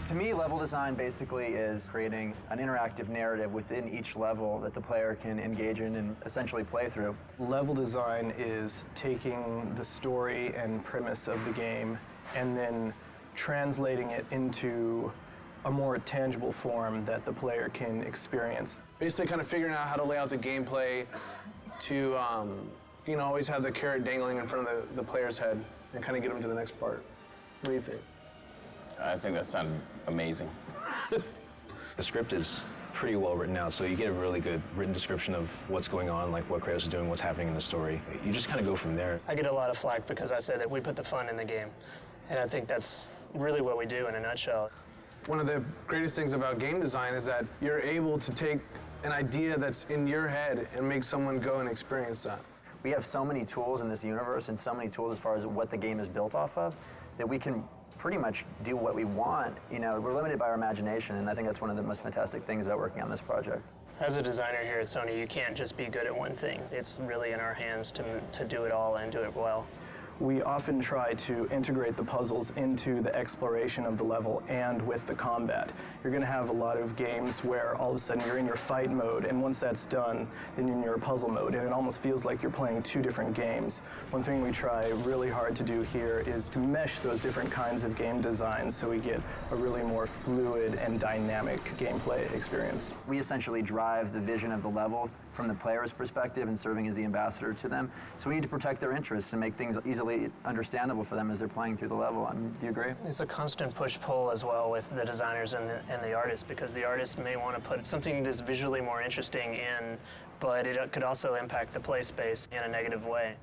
To me, level design basically is creating an interactive narrative within each level that the player can engage in and essentially play through. Level design is taking the story and premise of the game and then translating it into a more tangible form that the player can experience. Basically kind of figuring out how to lay out the gameplay to always have the carrot dangling in front of the player's head and kind of get them to the next part. What do you think? I think that sounded amazing. The script is pretty well written out, so you get a really good written description of what's going on, like what Kratos is doing, what's happening in the story. You just kind of go from there. I get a lot of flack because I say that we put the fun in the game, and I think that's really what we do in a nutshell. One of the greatest things about game design is that you're able to take an idea that's in your head and make someone go and experience that. We have so many tools in this universe and so many tools as far as what the game is built off of that we can pretty much do what we want. We're limited by our imagination, and I think that's one of the most fantastic things about working on this project. As a designer here at Sony, you can't just be good at one thing. It's really in our hands to do it all and do it well. We often try to integrate the puzzles into the exploration of the level and with the combat. You're going to have a lot of games where all of a sudden you're in your fight mode, and once that's done, then you're in your puzzle mode, and it almost feels like you're playing two different games. One thing we try really hard to do here is to mesh those different kinds of game designs so we get a really more fluid and dynamic gameplay experience. We essentially drive the vision of the level from the player's perspective and serving as the ambassador to them. So we need to protect their interests and make things easily understandable for them as they're playing through the level. Do you agree? It's a constant push-pull as well with the designers and the artists, because the artists may want to put something that's visually more interesting in, but it could also impact the play space in a negative way.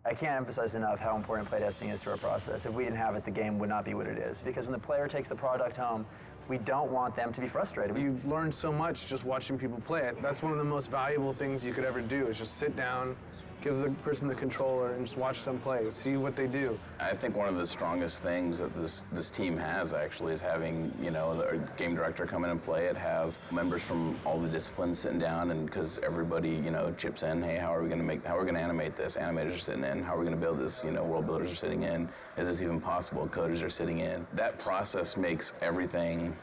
I can't emphasize enough how important playtesting is to our process. If we didn't have it, the game would not be what it is. Because when the player takes the product home, we don't want them to be frustrated. You learn so much just watching people play it. That's one of the most valuable things you could ever do, is just sit down, give the person the controller, and just watch them play, see what they do. I think one of the strongest things that this team has actually is having, the game director come in and play it, have members from all the disciplines sitting down, and because everybody, chips in, hey, how are we going to animate this? Animators are sitting in. How are we going to build this? World builders are sitting in. Is this even possible? Coders are sitting in. That process makes everything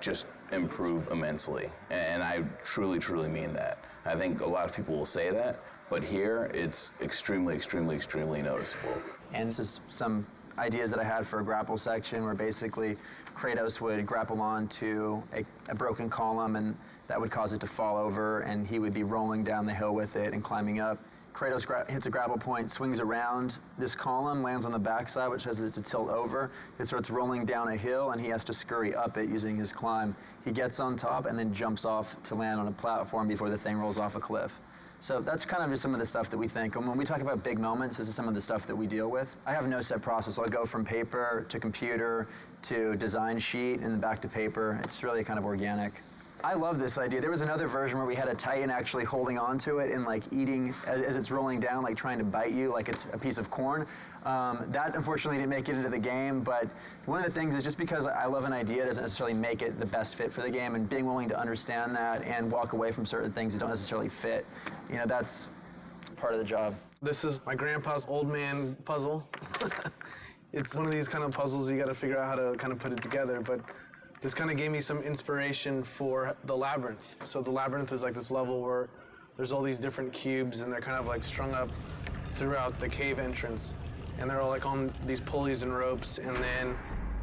just improve immensely. And I truly, truly mean that. I think a lot of people will say that, but here, it's extremely, extremely, extremely noticeable. And this is some ideas that I had for a grapple section where basically Kratos would grapple onto a broken column, and that would cause it to fall over, and he would be rolling down the hill with it and climbing up. Kratos hits a grapple point, swings around this column, lands on the backside, which has it to tilt over. It starts rolling down a hill, and he has to scurry up it using his climb. He gets on top and then jumps off to land on a platform before the thing rolls off a cliff. So that's kind of just some of the stuff that we think. And when we talk about big moments, this is some of the stuff that we deal with. I have no set process. I'll go from paper to computer to design sheet and back to paper. It's really kind of organic. I love this idea. There was another version where we had a Titan actually holding onto it and like eating as it's rolling down, like trying to bite you like it's a piece of corn. That unfortunately didn't make it into the game, but one of the things is just because I love an idea doesn't necessarily make it the best fit for the game, and being willing to understand that and walk away from certain things that don't necessarily fit, that's part of the job. This is my grandpa's old man puzzle. It's one of these kind of puzzles you got to figure out how to kind of put it together, but this kind of gave me some inspiration for the labyrinth. So the labyrinth is like this level where there's all these different cubes, and they're kind of like strung up throughout the cave entrance. And they're all like on these pulleys and ropes, and then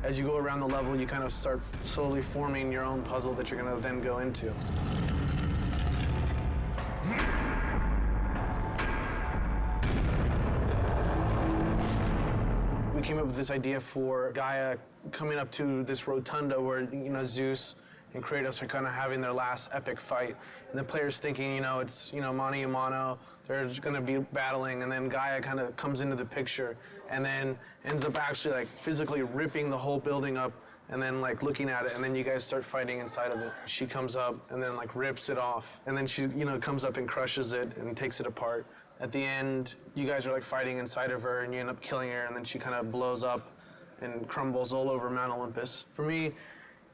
as you go around the level, you kind of start slowly forming your own puzzle that you're gonna then go into. We came up with this idea for Gaia coming up to this rotunda where, Zeus and Kratos are kind of having their last epic fight. And the player's thinking, it's, mano a mano, they're just gonna be battling, and then Gaia kind of comes into the picture and then ends up actually like physically ripping the whole building up and then like looking at it, and then you guys start fighting inside of it. She comes up and then like rips it off, and then she, comes up and crushes it and takes it apart. At the end, you guys are like fighting inside of her and you end up killing her, and then she kind of blows up and crumbles all over Mount Olympus. For me,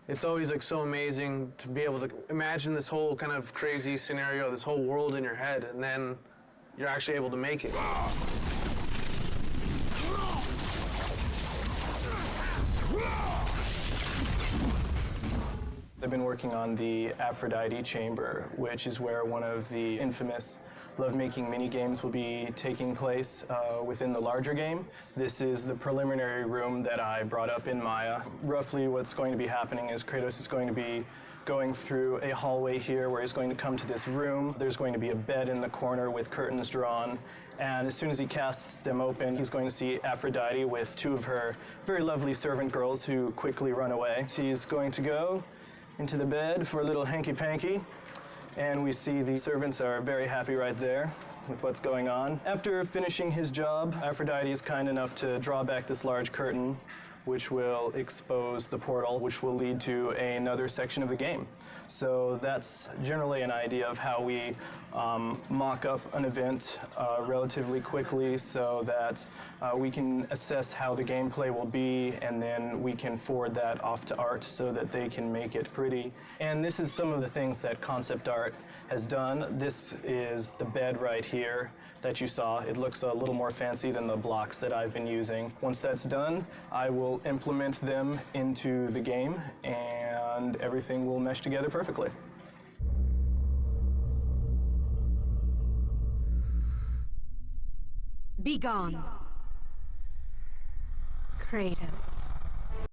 it's always like so amazing to be able to imagine this whole kind of crazy scenario, this whole world in your head, and then you're actually able to make it. I've been working on the Aphrodite Chamber, which is where one of the infamous lovemaking mini-games will be taking place within the larger game. This is the preliminary room that I brought up in Maya. Roughly what's going to be happening is Kratos is going to be going through a hallway here where he's going to come to this room. There's going to be a bed in the corner with curtains drawn, and as soon as he casts them open, he's going to see Aphrodite with two of her very lovely servant girls who quickly run away. She's going to go into the bed for a little hanky-panky, and we see the servants are very happy right there with what's going on. After finishing his job, Aphrodite is kind enough to draw back this large curtain, which will expose the portal, which will lead to another section of the game. So that's generally an idea of how we mock up an event relatively quickly so that we can assess how the gameplay will be, and then we can forward that off to art so that they can make it pretty. And this is some of the things that concept art has done. This is the bed right here that you saw. It looks a little more fancy than the blocks that I've been using. Once that's done, I will implement them into the game and everything will mesh together perfectly. Be gone, Kratos.